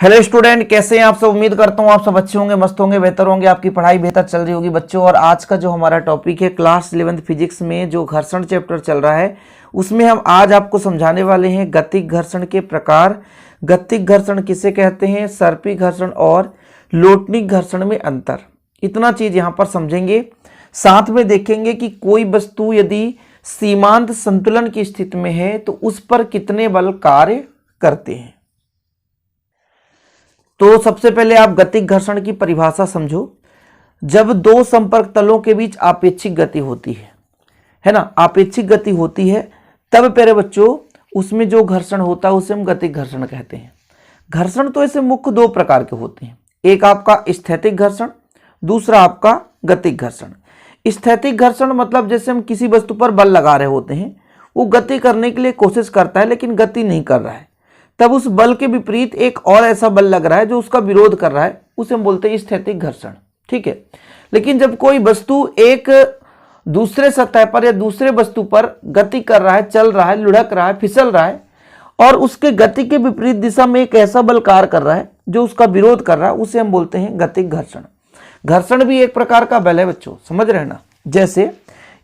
Hello student, कैसे हैं आप सब। उम्मीद करता हूँ आप सब अच्छे होंगे, मस्त होंगे, बेहतर होंगे, आपकी पढ़ाई बेहतर चल रही होगी बच्चों। और आज का जो हमारा टॉपिक है क्लास 11th फिजिक्स में जो घर्षण चैप्टर चल रहा है उसमें हम आज आपको समझाने वाले हैं गतिक घर्षण के प्रकार, गतिक घर्षण किसे कहते हैं, सर्पी घर्षण और लोटनिक घर्षण में अंतर। इतना चीज यहाँ पर समझेंगे। साथ में देखेंगे कि कोई वस्तु यदि सीमांत संतुलन की स्थिति में है तो उस पर कितने बल कार्य करते हैं। तो सबसे पहले आप गतिक घर्षण की परिभाषा समझो। जब दो संपर्क तलों के बीच आपेक्षिक गति होती है ना, आपेक्षिक गति होती है, तब प्यारे बच्चों उसमें जो घर्षण होता है उसे हम गतिक घर्षण कहते हैं। घर्षण तो ऐसे मुख्य दो प्रकार के होते हैं, एक आपका स्थैतिक घर्षण, दूसरा आपका गतिक घर्षण। स्थैतिक घर्षण मतलब जैसे हम किसी वस्तु पर बल लगा रहे होते हैं, वो गति करने के लिए कोशिश करता है लेकिन गति नहीं कर रहा है, तब उस बल के विपरीत एक और ऐसा बल लग रहा है जो उसका विरोध कर रहा है, उसे हम बोलते हैं स्थैतिक घर्षण। ठीक है। लेकिन जब कोई वस्तु एक दूसरे सतह पर या दूसरे वस्तु पर गति कर रहा है, चल रहा है, लुढ़क रहा है, फिसल रहा है और उसके गति के विपरीत दिशा में एक ऐसा बल कार्य कर रहा है जो उसका विरोध कर रहा है, उसे हम बोलते हैं गतिक घर्षण। घर्षण भी एक प्रकार का बल है बच्चों, समझ रहे हैं ना। जैसे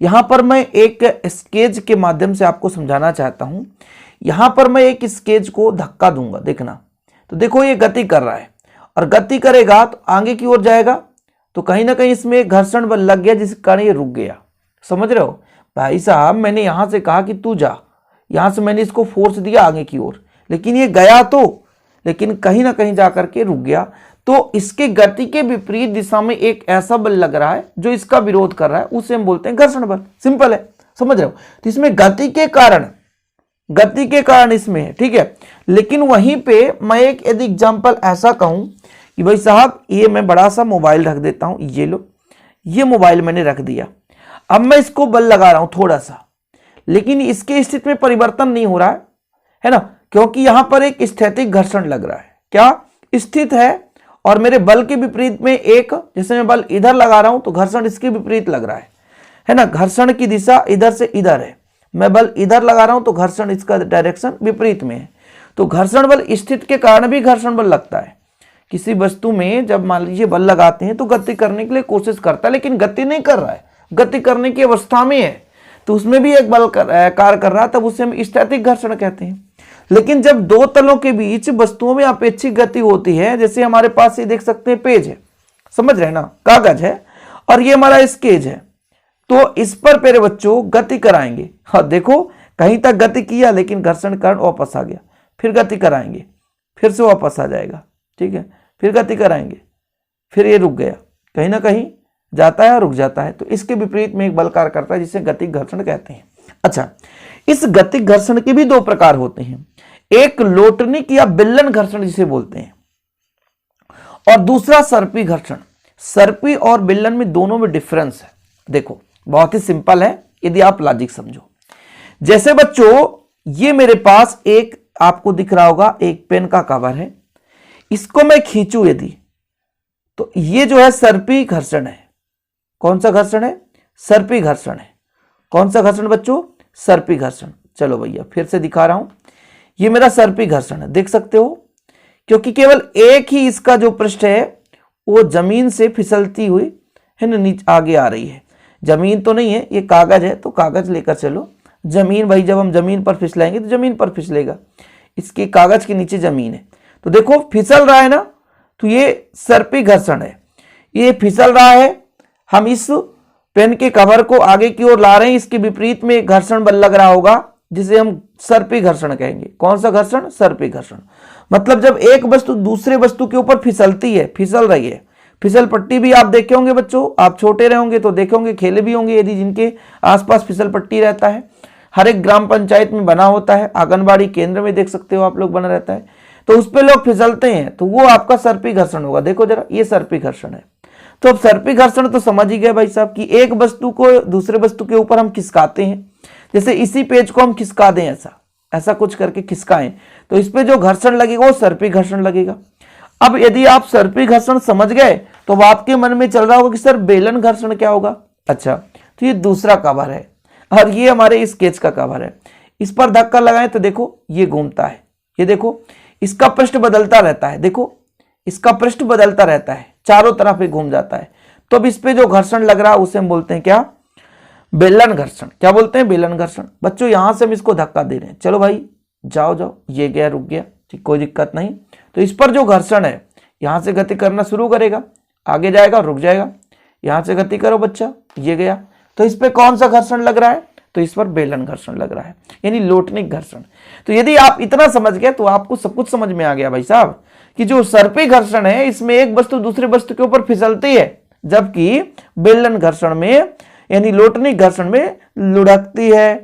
यहां पर मैं एक स्केच के माध्यम से आपको समझाना चाहता हूं। यहां पर मैं एक स्केच को धक्का दूंगा, देखना, तो देखो ये गति कर रहा है और गति करेगा तो आगे की ओर जाएगा, तो कहीं ना कहीं इसमें एक घर्षण बल लग गया जिसके कारण ये रुक गया। समझ रहे हो भाई साहब, मैंने यहां से कहा कि तू जा, यहां से मैंने इसको फोर्स दिया आगे की ओर, लेकिन ये गया तो, लेकिन कहीं ना कहीं जाकर के रुक गया। तो इसके गति के विपरीत दिशा में एक ऐसा बल लग रहा है जो इसका विरोध कर रहा है, उसे हम बोलते हैं घर्षण बल। सिंपल है, समझ रहे हो। तो इसमें गति के कारण इसमें है, ठीक है। लेकिन वहीं पे मैं एक यदि एग्जांपल ऐसा कहूं कि भाई साहब ये मैं बड़ा सा मोबाइल रख देता हूं, ये लो, ये मोबाइल मैंने रख दिया, अब मैं इसको बल लगा रहा हूं थोड़ा सा, लेकिन इसके स्थिति में परिवर्तन नहीं हो रहा है ना, क्योंकि यहां पर एक स्थैतिक घर्षण लग रहा है, क्या स्थित है, और मेरे बल के विपरीत में एक, जैसे मैं बल इधर लगा रहा हूं तो घर्षण इसके विपरीत लग रहा है ना। घर्षण की दिशा इधर से इधर है, मैं बल इधर लगा रहा हूं तो घर्षण इसका डायरेक्शन विपरीत में है। तो घर्षण बल स्थिति के कारण भी घर्षण बल लगता है। किसी वस्तु में जब मान लीजिए बल लगाते हैं तो गति करने के लिए कोशिश करता है लेकिन गति नहीं कर रहा है, गति करने की अवस्था में है, तो उसमें भी एक बल कार्य कर रहा है, तब उसे हम स्थैतिक घर्षण कहते हैं। लेकिन जब दो तलों के बीच वस्तुओं में अपेक्षिक गति होती है, जैसे हमारे पास ये देख सकते हैं पेज है, समझ रहे ना, कागज है, और ये हमारा स्केच है, तो इस पर मेरे बच्चों गति कराएंगे। हाँ देखो, कहीं तक गति किया लेकिन घर्षण कारण वापस आ गया, फिर गति कराएंगे, फिर से वापस आ जाएगा, ठीक है, फिर गति कराएंगे, फिर ये रुक गया, कहीं ना कहीं जाता है और रुक जाता है, तो इसके विपरीत में एक बल कार्य करता है जिसे गतिक घर्षण कहते हैं। अच्छा, इस गतिक घर्षण के भी दो प्रकार होते हैं, एक लोटनिक या बिल्लन घर्षण जिसे बोलते हैं, और दूसरा सर्पी घर्षण। सर्पी और बिल्लन में दोनों में डिफरेंस है। देखो बहुत ही सिंपल है यदि आप लॉजिक समझो। जैसे बच्चों ये मेरे पास एक आपको दिख रहा होगा एक पेन का कवर है, इसको मैं खींचूं यदि, तो ये जो है सर्पी घर्षण है। कौन सा घर्षण है? सर्पी घर्षण है। कौन सा घर्षण बच्चों? सर्पी घर्षण। चलो भैया फिर से दिखा रहा हूं, ये मेरा सर्पी घर्षण है, देख सकते हो, क्योंकि केवल एक ही इसका जो पृष्ठ है वो जमीन से फिसलती हुई है ना नीचे आगे आ रही है। जमीन तो नहीं है, ये कागज है, तो कागज लेकर चलो। जमीन भाई जब हम जमीन पर फिसलाएंगे तो जमीन पर फिसलेगा, इसके कागज के नीचे जमीन है, तो देखो फिसल रहा है ना, तो ये सर्पी घर्षण है, ये फिसल रहा है। हम इस पेन के कवर को आगे की ओर ला रहे हैं, इसके विपरीत में घर्षण बल लग रहा होगा जिसे हम सर्पी घर्षण कहेंगे। कौन सा घर्षण? सर्पी घर्षण। मतलब जब एक वस्तु दूसरे वस्तु के ऊपर फिसलती है, फिसल रही है, फिसल पट्टी भी आप देखे होंगे बच्चों, आप छोटे रहे होंगे तो देखे होंगे, खेले भी होंगे यदि जिनके आसपास फिसल पट्टी रहता है, हर एक ग्राम पंचायत में बना होता है, आंगनबाड़ी केंद्र में देख सकते हो आप लोग बना रहता है, तो उस पे लोग फिसलते हैं, तो वो आपका सर्पी घर्षण होगा। देखो जरा, ये सर्पी घर्षण है। तो अब सर्पी घर्षण तो समझ ही गए भाई साहब कि एक वस्तु को दूसरे वस्तु के ऊपर हम खिसकाते हैं, जैसे इसी पेज को हम खिसका दें, ऐसा कुछ करके खिसकाएं, तो इस पे जो घर्षण लगेगा वो सर्पी घर्षण लगेगा। अब यदि आप सर्पी घर्षण समझ गए तो आपके मन में चल रहा होगा कि सर बेलन घर्षण क्या होगा। अच्छा, तो ये दूसरा कवर है और ये हमारे स्केच का कवर है, इस पर धक्का लगाएं तो देखो ये घूमता है, ये देखो इसका पृष्ठ बदलता रहता है, देखो इसका पृष्ठ बदलता रहता है, चारों तरफ ही घूम जाता है। तो अब इस पे जो घर्षण लग रहा है उसे हम बोलते हैं क्या, बेलन घर्षण। क्या बोलते हैं, बेलन घर्षण। बच्चों यहां से हम इसको धक्का दे रहे हैं, चलो भाई जाओ जाओ, ये गया रुक गया, ठीक, कोई दिक्कत नहीं। तो इस पर जो घर्षण है यहां से गति करना शुरू करेगा, आगे जाएगा रुक जाएगा, यहां से गति करो बच्चा, ये गया। तो इस पे कौन सा घर्षण लग रहा है, तो इस पर बेलन घर्षण लग रहा है, यानी लोटनिक घर्षण। तो यदि आप इतना समझ गए तो आपको सब कुछ समझ में आ गया भाई साहब, कि जो सर्पी घर्षण है इसमें एक वस्तु दूसरे वस्तु के ऊपर फिसलती है, जबकि बेलन घर्षण में यानी लोटनिक घर्षण में लुढ़कती है।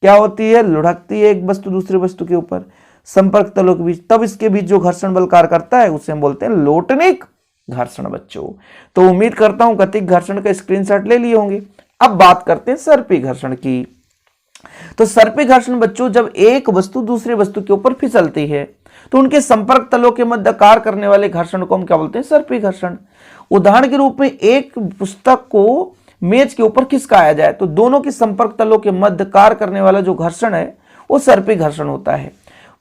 क्या होती है, लुढ़कती है एक वस्तु दूसरे वस्तु के ऊपर संपर्क तलों के बीच, तब इसके बीच जो घर्षण बल कार्य करता है उसे हम बोलते हैं लोटनिक घर्षण। बच्चों तो उम्मीद करता हूं गतिक घर्षण का स्क्रीनशॉट ले लिए होंगे। अब बात करते हैं सर्पी घर्षण की। तो सर्पी घर्षण बच्चों, जब एक वस्तु दूसरे वस्तु के ऊपर फिसलती है तो उनके संपर्क तलों के मध्य कार्य करने वाले घर्षण को हम क्या बोलते हैं, सर्पी घर्षण। उदाहरण के रूप में एक पुस्तक को मेज के ऊपर खिसकाया जाए तो दोनों के संपर्क तलों के मध्य कार्य करने वाला जो घर्षण है वो सर्पी घर्षण होता है।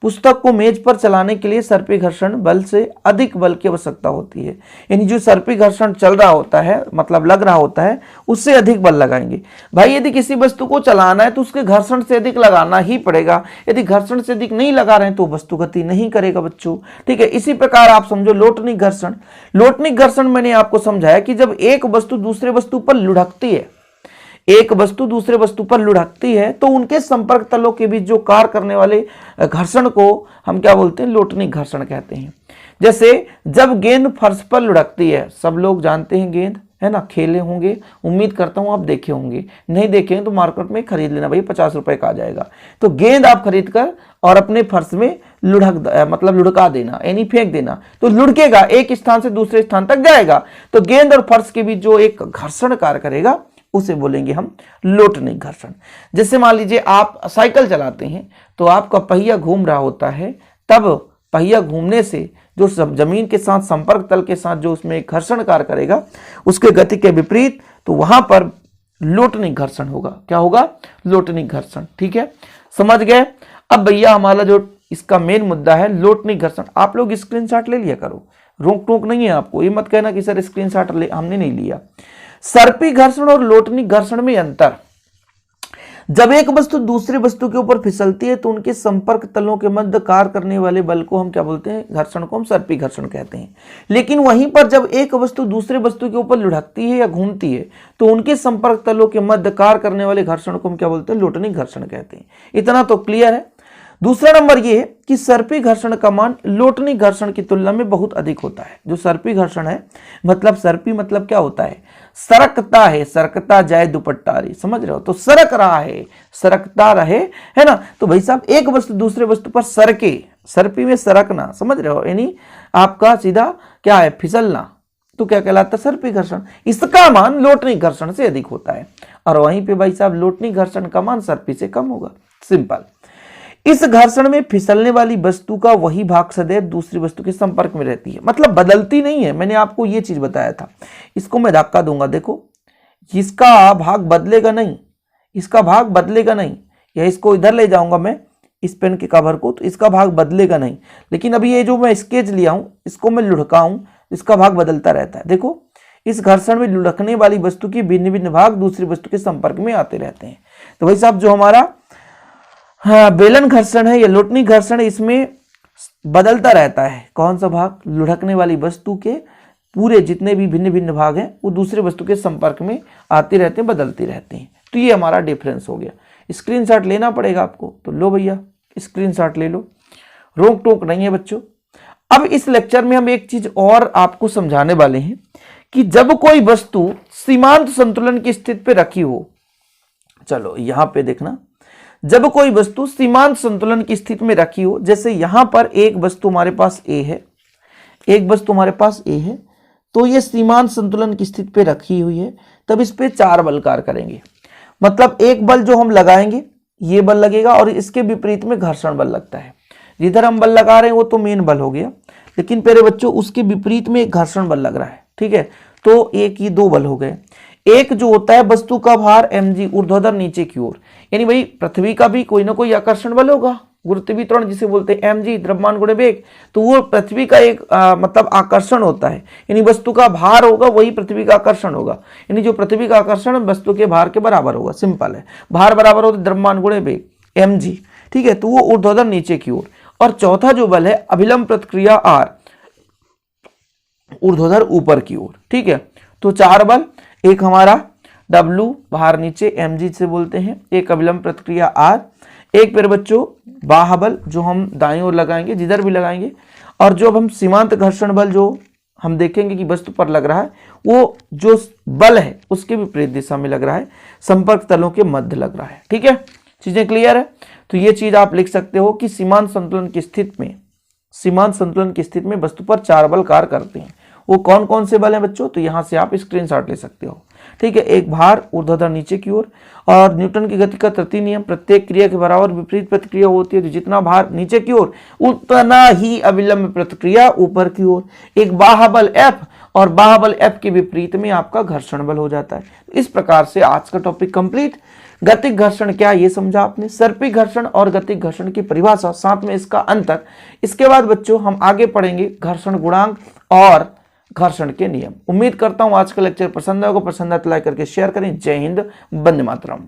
पुस्तक को मेज पर चलाने के लिए सर्पी घर्षण बल से अधिक बल की आवश्यकता होती है, यानी जो सर्पी घर्षण चल रहा होता है मतलब लग रहा होता है उससे अधिक बल लगाएंगे। भाई यदि किसी वस्तु को चलाना है तो उसके घर्षण से अधिक लगाना ही पड़ेगा, यदि घर्षण से अधिक नहीं लगा रहे हैं तो वस्तु गति नहीं करेगा बच्चों, ठीक है। इसी प्रकार आप समझो लोटनिक घर्षण। लोटनिक घर्षण मैंने आपको समझाया कि जब एक वस्तु दूसरे वस्तु पर लुढ़कती है, एक वस्तु दूसरे वस्तु पर लुढ़कती है तो उनके संपर्क तलों के बीच जो कार्य करने वाले घर्षण को हम क्या बोलते हैं, लोटनिक घर्षण कहते हैं। जैसे जब गेंद फर्श पर लुढ़कती है, सब लोग जानते हैं गेंद, है ना, खेले होंगे, उम्मीद करता हूं आप देखे होंगे, नहीं देखे हैं तो मार्केट में खरीद लेना भाई, 50 रुपए का आ जाएगा। तो गेंद आप खरीद कर और अपने फर्श में लुढ़का देना, यानी फेंक देना, तो लुढ़केगा, एक स्थान से दूसरे स्थान तक जाएगा। तो गेंद और फर्श के बीच जो एक घर्षण कार्य करेगा उसे बोलेंगे हम लोटनिक घर्षण। जैसे मान लीजिए आप साइकिल चलाते हैं तो आपका पहिया घूम रहा होता है, तब पहिया घूमने से जो जमीन के साथ संपर्क तल के साथ जो उसमें घर्षण कार्य करेगा उसके गति के विपरीत, तो वहां पर लोटनिक घर्षण होगा। क्या होगा, लोटनिक घर्षण, ठीक है, समझ गए। अब भैया हमारा जो इसका मेन मुद्दा है लोटनिक घर्षण, आप लोग स्क्रीनशॉट ले लिया करो, रोक टोक नहीं है आपको, ये मत कहना कि सर स्क्रीनशॉट हमने नहीं लिया। सर्पी घर्षण और लोटनिक घर्षण में अंतर, जब एक वस्तु दूसरे वस्तु के ऊपर फिसलती है तो उनके संपर्क तलों के मध्य कार्य करने वाले बल को हम क्या बोलते हैं, घर्षण को हम सर्पी घर्षण कहते हैं। लेकिन वहीं पर जब एक वस्तु दूसरे वस्तु के ऊपर लुढ़कती है या घूमती है तो उनके संपर्क तलों के मध्य कार्य करने वाले घर्षण को हम क्या बोलते हैं, लोटनिक घर्षण कहते हैं। इतना तो क्लियर है। दूसरा नंबर ये है कि सर्पी घर्षण का मान लोटनिक घर्षण की तुलना में बहुत अधिक होता है। जो सर्पी घर्षण है, मतलब सर्पी मतलब क्या होता है, सरकता है, सरकता जाए दुपट्टा रे, समझ रहे हो, तो सरक रहा है, सरकता रहे, है ना। तो भाई साहब एक वस्तु दूसरे वस्तु पर सरके, सर्पी में सरकना, समझ रहे हो, यानी आपका सीधा क्या है, फिसलना, तो क्या कहलाता है, सर्पी घर्षण। इसका मान लोटनिक घर्षण से अधिक होता है, और वहीं पे भाई साहब लोटनिक घर्षण का मान सर्पी से कम होगा। सिंपल। इस घर्षण में फिसलने वाली वस्तु का वही भाग सदैव दूसरी वस्तु के संपर्क में रहती है, मतलब बदलती नहीं है। मैंने आपको ये चीज बताया था। इसको मैं धक्का दूंगा, देखो इसका भाग बदलेगा नहीं, इसका भाग बदलेगा नहीं, या इसको इधर ले जाऊंगा मैं इस पेन के कवर को, तो इसका भाग बदलेगा नहीं। लेकिन अभी ये जो मैं स्केच लिया हूं इसको मैं लुढ़काऊं, इसका भाग बदलता रहता है। देखो इस घर्षण में लुढ़कने वाली वस्तु की भिन्न भिन्न भाग दूसरी वस्तु के संपर्क में आते रहते हैं। तो भाई साहब जो हमारा बेलन घर्षण है या लोटनिक घर्षण है, इसमें बदलता रहता है कौन सा भाग, लुढ़कने वाली वस्तु के पूरे जितने भी भिन्न भिन्न भाग हैं वो दूसरे वस्तु के संपर्क में आते रहते हैं, बदलते रहते हैं। तो ये हमारा डिफरेंस हो गया। स्क्रीनशॉट लेना पड़ेगा आपको, तो लो भैया स्क्रीनशॉट ले लो, रोक टोक नहीं है बच्चों। अब इस लेक्चर में हम एक चीज और आपको समझाने वाले हैं कि जब कोई वस्तु सीमांत संतुलन की स्थिति पे रखी हो, चलो यहां पे देखना, जब कोई वस्तु सीमांत संतुलन की स्थिति में रखी हो, जैसे यहां पर एक वस्तु हमारे पास ए है, एक वस्तु हमारे पास ए है, तो ये सीमांत संतुलन की स्थिति पे रखी हुई है, तब इस पे 4 बल कार्य करेंगे। मतलब एक बल जो हम लगाएंगे ये बल लगेगा और इसके विपरीत में घर्षण बल लगता है। जिधर हम बल लगा रहे हैं वो तो मेन बल हो गया, लेकिन प्यारे बच्चों उसके विपरीत में एक घर्षण बल लग रहा है, ठीक है। तो एक ही 2 बल हो गए। एक जो होता है वस्तु का भार mg ऊर्ध्वाधर नीचे की ओर, यानी भाई पृथ्वी का भी कोई ना कोई आकर्षण बल होगा, गुरुत्वीय त्वरण जिसे बोलते हैं mg, द्रव्यमान गुणे वेग, तो वो पृथ्वी का एक मतलब आकर्षण होता है, यानी वस्तु का भार होगा वही पृथ्वी का आकर्षण होगा, यानी जो पृथ्वी का आकर्षण वस्तु के भार के बराबर होगा। सिंपल है, भार बराबर होता है द्रव्यमान गुणे वेग mg, ठीक है, तो वो ऊर्ध्वाधर नीचे की ओर। और चौथा जो बल है अभिलंब प्रतिक्रिया R, ऊर्ध्वाधर ऊपर की ओर, ठीक है। तो 4 बल, एक हमारा W बाहर नीचे mg से बोलते हैं, एक अभिलंब प्रतिक्रिया R, एक फिर बच्चों बाह्य बल जो हम दाईं ओर लगाएंगे, जिधर भी लगाएंगे, और जो अब हम सीमांत घर्षण बल जो हम देखेंगे कि वस्तु पर लग रहा है, वो जो बल है उसके विपरीत दिशा में लग रहा है, संपर्क तलों के मध्य लग रहा है, ठीक है। चीजें क्लियर है? तो ये चीज आप लिख सकते हो कि सीमांत संतुलन की स्थिति में वस्तु पर 4 बल कार्य करते हैं। वो कौन कौन से बल हैं बच्चों? तो यहां से आप स्क्रीनशॉट ले सकते हो, ठीक है। एक भार ऊर्ध्वाधर नीचे की ओर, और न्यूटन की गति का तृतीय नियम, प्रत्येक क्रिया के बराबर विपरीत प्रतिक्रिया होती है, तो जितना भार नीचे की ओर उतना ही अविलंब प्रतिक्रिया ऊपर की ओर। एक बाह्य बल F, और बाह्य बल F के विपरीत में आपका घर्षण बल हो जाता है। इस प्रकार से आज का टॉपिक कंप्लीट। गतिक घर्षण क्या ये समझा आपने, सर्पिक घर्षण और गतिक घर्षण की परिभाषा, साथ में इसका अंतर। इसके बाद बच्चों हम आगे पढ़ेंगे घर्षण गुणांक और घर्षण के नियम। उम्मीद करता हूं आज का लेक्चर पसंद आएगा, पसंद आए तो लाइक करके शेयर करें। जय हिंद, वंदे मातरम।